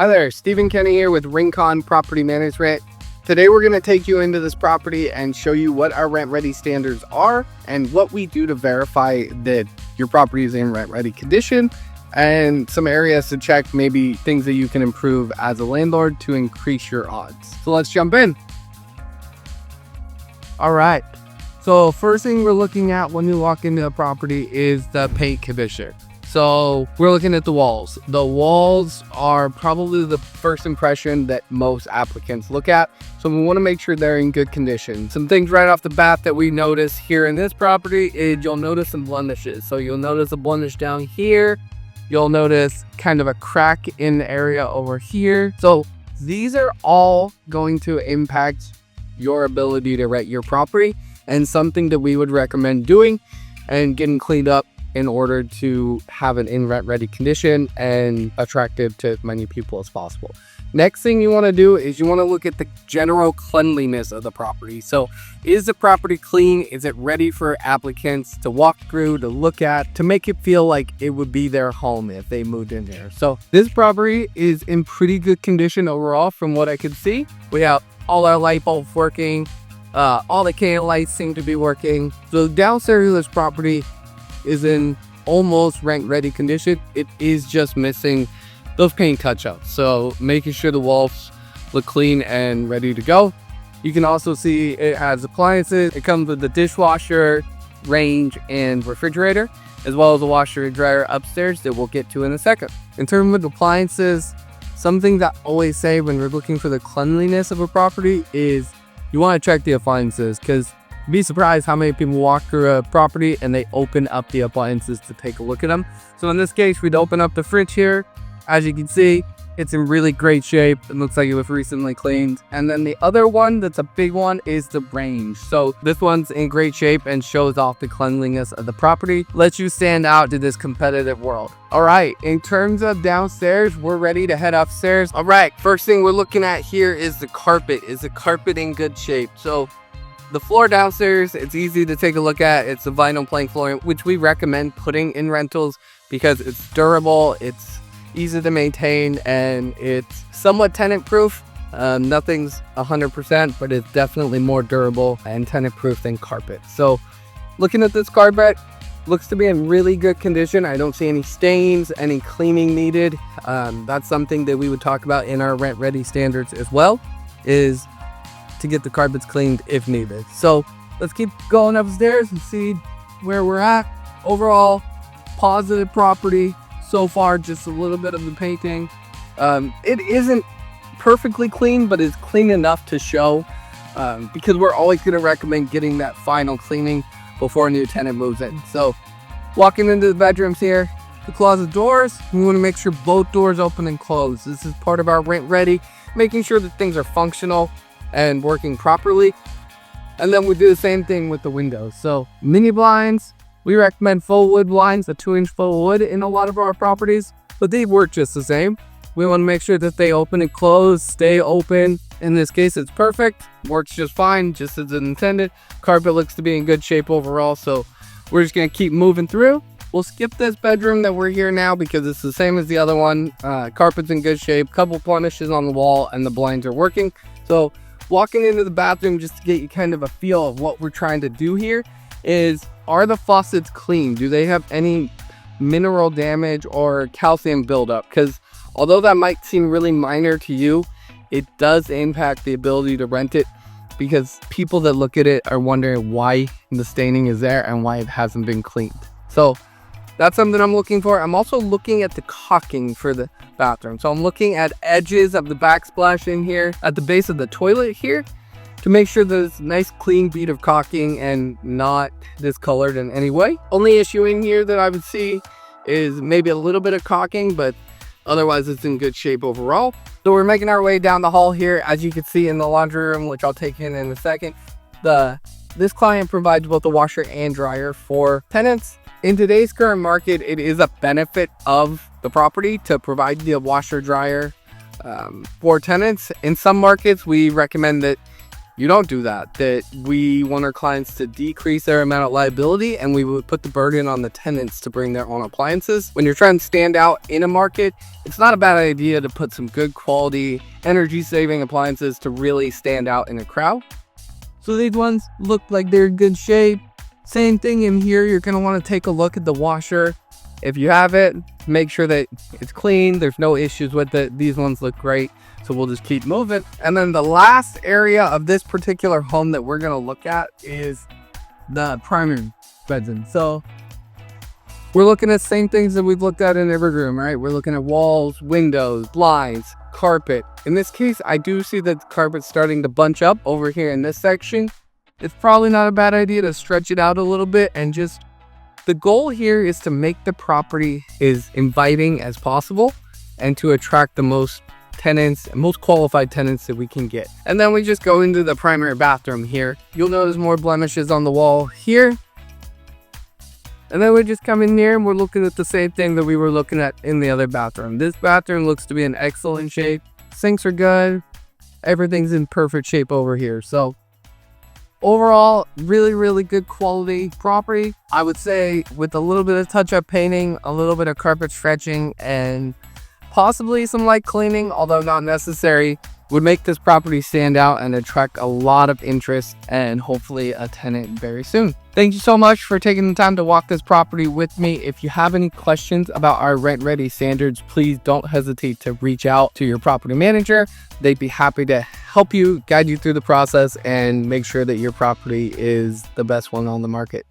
Hi there, Stephen Kenny here with Rincon Property Management. Today we're going to take you into this property and show you what our rent ready standards are and what we do to verify that your property is in rent ready condition, and some areas to check, maybe things that you can improve as a landlord to increase your odds. So let's jump in. All right. So first thing we're looking at when you walk into the property is the paint condition. So we're looking at the walls. The walls are probably the first impression that most applicants look at. So we want to make sure they're in good condition. Some things right off the bat that we notice here in this property is you'll notice some blemishes. So you'll notice a blemish down here. You'll notice kind of a crack in the area over here. So these are all going to impact your ability to rent your property, and something that we would recommend doing and getting cleaned up in order to have it in rent ready condition and attractive to as many people as possible. Next thing you want to do is you want to look at the general cleanliness of the property. So is the property clean? Is it ready for applicants to walk through, to look at, to make it feel like it would be their home if they moved in here? So this property is in pretty good condition overall from what I could see. We have all our light bulbs working. All the can lights seem to be working. So downstairs of this property is in almost rent ready condition. It is just missing those paint touch-ups, so making sure the walls look clean and ready to go. You can also see it has appliances. It comes with the dishwasher, range, and refrigerator, as well as a washer and dryer upstairs that we'll get to in a second. In terms of appliances, something that I always say when we're looking for the cleanliness of a property is you want to check the appliances, because you'd be surprised how many people walk through a property and they open up the appliances to take a look at them. So in this case, we'd open up the fridge here. As you can see, it's in really great shape. It looks like it was recently cleaned. And then the other one that's a big one is the range. So this one's in great shape and shows off the cleanliness of the property. Lets you stand out to this competitive world. All right, in terms of downstairs, we're ready to head upstairs. All right, first thing we're looking at here is the carpet. Is the carpet in good shape? So the floor downstairs, it's easy to take a look at. It's a vinyl plank flooring, which we recommend putting in rentals because it's durable, it's easy to maintain, and it's somewhat tenant proof. Nothing's 100%, but it's definitely more durable and tenant proof than carpet. So looking at this carpet, looks to be in really good condition. I don't see any stains, any cleaning needed. That's something that we would talk about in our rent ready standards as well, is to get the carpets cleaned if needed. So let's keep going upstairs and see where we're at. Overall, positive property so far. Just a little bit of the painting. It isn't perfectly clean, but it's clean enough to show, because we're always going to recommend getting that final cleaning before a new tenant moves in. So walking into the bedrooms here, the closet doors, we want to make sure both doors open and close. This is part of our rent ready, making sure that things are functional and working properly. And then we do the same thing with the windows. So mini blinds, we recommend full wood blinds, a 2-inch full wood in a lot of our properties, but they work just the same. We want to make sure that they open and close, stay open. In this case, it's perfect, works just fine, just as intended. Carpet looks to be in good shape overall, so we're just gonna keep moving through. We'll skip this bedroom that we're here now because it's the same as the other one. Carpet's in good shape, couple blemishes on the wall, and the blinds are working. So walking into the bathroom, just to get you kind of a feel of what we're trying to do here, is are the faucets clean? Do they have any mineral damage or calcium buildup? Because although that might seem really minor to you, it does impact the ability to rent it, because people that look at it are wondering why the staining is there and why it hasn't been cleaned. So that's something I'm looking for. I'm also looking at the caulking for the bathroom. So I'm looking at edges of the backsplash in here, at the base of the toilet here, to make sure there's a nice clean bead of caulking and not discolored in any way. Only issue in here that I would see is maybe a little bit of caulking, but otherwise it's in good shape overall. So we're making our way down the hall here. As you can see in the laundry room, which I'll take in a second, this client provides both a washer and dryer for tenants. In today's current market, it is a benefit of the property to provide the washer dryer for tenants. In some markets, we recommend that you don't do that. That we want our clients to decrease their amount of liability, and we would put the burden on the tenants to bring their own appliances. When you're trying to stand out in a market, it's not a bad idea to put some good quality energy saving appliances to really stand out in a crowd. So these ones look like they're in good shape. Same thing in here. You're going to want to take a look at the washer. If you have it, make sure that it's clean. There's no issues with it. These ones look great. So we'll just keep moving. And then the last area of this particular home that we're going to look at is the primary bedroom. So we're looking at the same things that we've looked at in every room, right? We're looking at walls, windows, blinds, carpet. In this case, I do see that the carpet's starting to bunch up over here in this section. It's probably not a bad idea to stretch it out a little bit, and just the goal here is to make the property as inviting as possible and to attract the most tenants, most qualified tenants that we can get. And then we just go into the primary bathroom here. You'll notice more blemishes on the wall here. And then we just come in here and we're looking at the same thing that we were looking at in the other bathroom. This bathroom looks to be in excellent shape. Sinks are good. Everything's in perfect shape over here. So overall, really good quality property. I would say with a little bit of touch-up painting, a little bit of carpet stretching, and possibly some light cleaning, although not necessary, would make this property stand out and attract a lot of interest and hopefully a tenant very soon. Thank you so much for taking the time to walk this property with me. If you have any questions about our rent ready standards, please don't hesitate to reach out to your property manager. They'd be happy to help you, guide you through the process, and make sure that your property is the best one on the market.